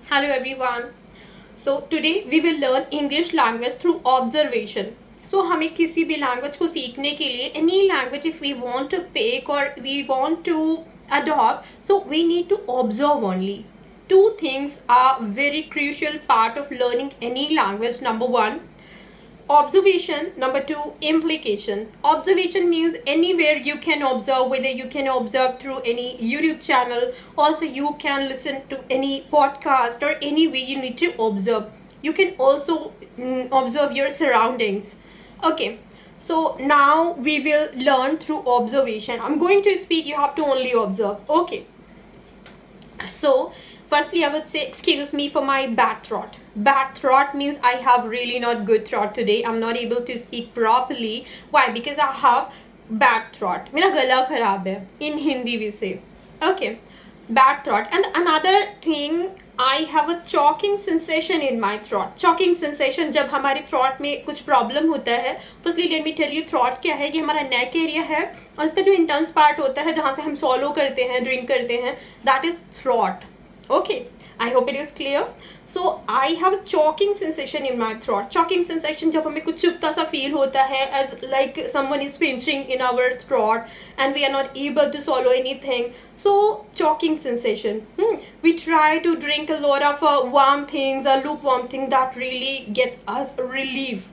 Hello everyone. So today we will learn English language through observation. So हमें किसी भी language को सीखने के लिए any language if we want to pick or we want to adopt, so we need to observe only. Two things are very crucial part of learning any language. Number one, observation. Number two, implication. Observation means anywhere you can observe, whether you can observe through any YouTube channel, also you can listen to any podcast, or any way you need to observe. You can also observe your surroundings. Okay, so now we will learn through observation. I'm going to speak, you have to only observe. Okay, so firstly I would say excuse me for my bad throat. Bad throat means I have really not good throat today. I'm not able to speak properly. Why? Because I have bad throat. मेरा गला खराब है. In Hindi we say. Okay, bad throat. And another thing, I have a choking sensation in my throat. Choking sensation जब हमारे throat में कुछ problem होता है. Firstly let me tell you throat क्या है. ये हमारा neck area है और इसका जो intense part होता है जहाँ से हम swallow करते हैं, drink करते हैं, that is throat. Okay, I hope it is clear. So I have a choking sensation in my throat. Choking sensation जब हमें कुछ चुभता सा feel होता है, as like someone is pinching in our throat and we are not able to swallow anything. So choking sensation. We try to drink a lot of warm things or lukewarm things that really get us relief.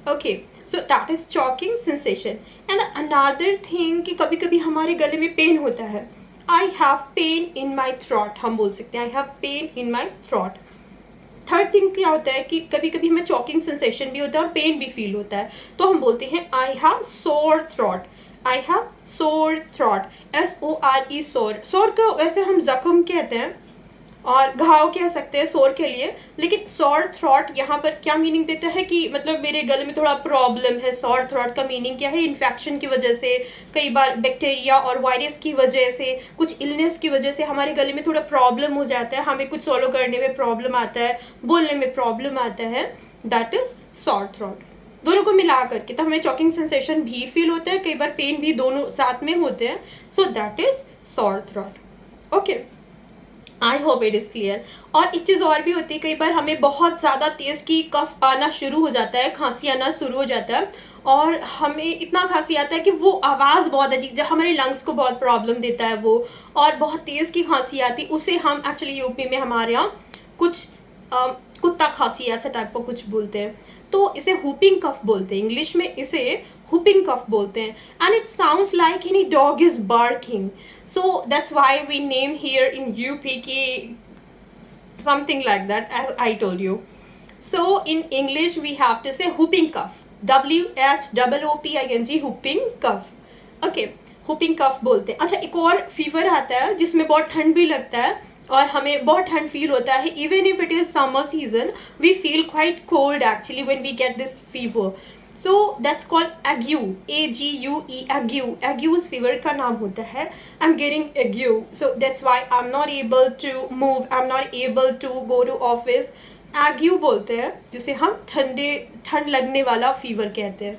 Okay, so that is choking sensation. And another thing कि कभी कभी हमारे गले में pen होता है. I have pain in my throat. हम बोल सकते हैं I have pain in my throat. Third thing क्या होता है कि कभी कभी हमें चॉकिंग सेंसेशन भी होता है और पेन भी फील होता है, तो हम बोलते हैं आई हैव सोर थ्रॉट. आई हैव सोर थ्रॉट. SORE, सोर. सोर को वैसे हम जख्म कहते हैं और घाव कह सकते हैं सोर के लिए, लेकिन सॉर थ्रॉट यहाँ पर क्या मीनिंग देता है कि मतलब मेरे गले में थोड़ा प्रॉब्लम है. सॉर थ्रॉट का मीनिंग क्या है? इन्फेक्शन की वजह से, कई बार बैक्टीरिया और वायरस की वजह से, कुछ इलनेस की वजह से हमारे गले में थोड़ा प्रॉब्लम हो जाता है, हमें कुछ सॉलो करने में प्रॉब्लम आता है, बोलने में प्रॉब्लम आता है. That is sore throat. दोनों को मिला करके तो हमें चॉकिंग सेंसेशन भी फील होता है, कई बार पेन भी, दोनों साथ में होते हैं. So that is sore throat. Okay, I hope it is clear. और एक चीज़ और भी होती है, कई बार हमें बहुत ज़्यादा तेज़ की कफ आना शुरू हो जाता है, खांसी आना शुरू हो जाता है, और हमें इतना खांसी आता है कि वो आवाज़ बहुत अजीब, जब हमारे लंग्स को बहुत प्रॉब्लम देता है वो, और बहुत तेज़ की खांसी आती, उसे हम एक्चुअली यूपी में हमारे यहाँ कुछ कुत्ता खांसी ऐसा टाइप का कुछ बोलते हैं, तो इसे हुपिंग कफ बोलते हैं. इंग्लिश में इसे हुपिंग कफ बोलते हैं. And it sounds like any dog is barking. So that's why we name here in UP something like that, as I told you. So in English we have to say whooping cough. WHOOPING, whooping cough. Okay, whooping cough बोलते हैं. अच्छा, एक और fever आता है जिसमें बहुत ठंड भी लगता है और हमें बहुत ठंड फील होता है. Even if it is summer season, we feel quite cold actually when we get this fever. So that's called ague. AGUE, ague. Ague is fever का नाम होता है. I'm getting ague, so that's why I'm not able to move. I'm not able to go to office. ague बोलते हैं जिसे हम ठंड लगने वाला फीवर कहते हैं.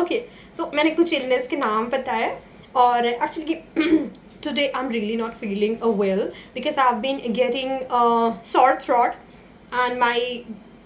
Okay, so मैंने कुछ इलनेस के नाम बताए, और actually today I'm really not feeling well because I've been getting sore throat and my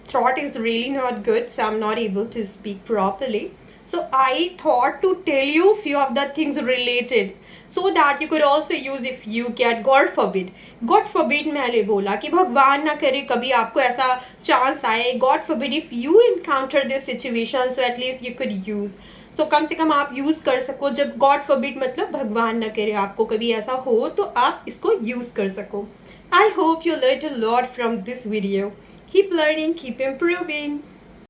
throat is really not good, so I'm not able to speak properly. So I thought to tell you few of the things related so that you could also use if you get, God forbid. God forbid मैंने बोला कि भगवान ना करे कभी आपको ऐसा chance आए. God forbid if you encounter this situation, so at least you could use. So कम से कम आप यूज़ कर सको. जब God forbid मतलब भगवान ना करे आपको कभी ऐसा हो, तो आप इसको यूज़ कर सको. I hope you learned a lot from this video. Keep learning, keep improving.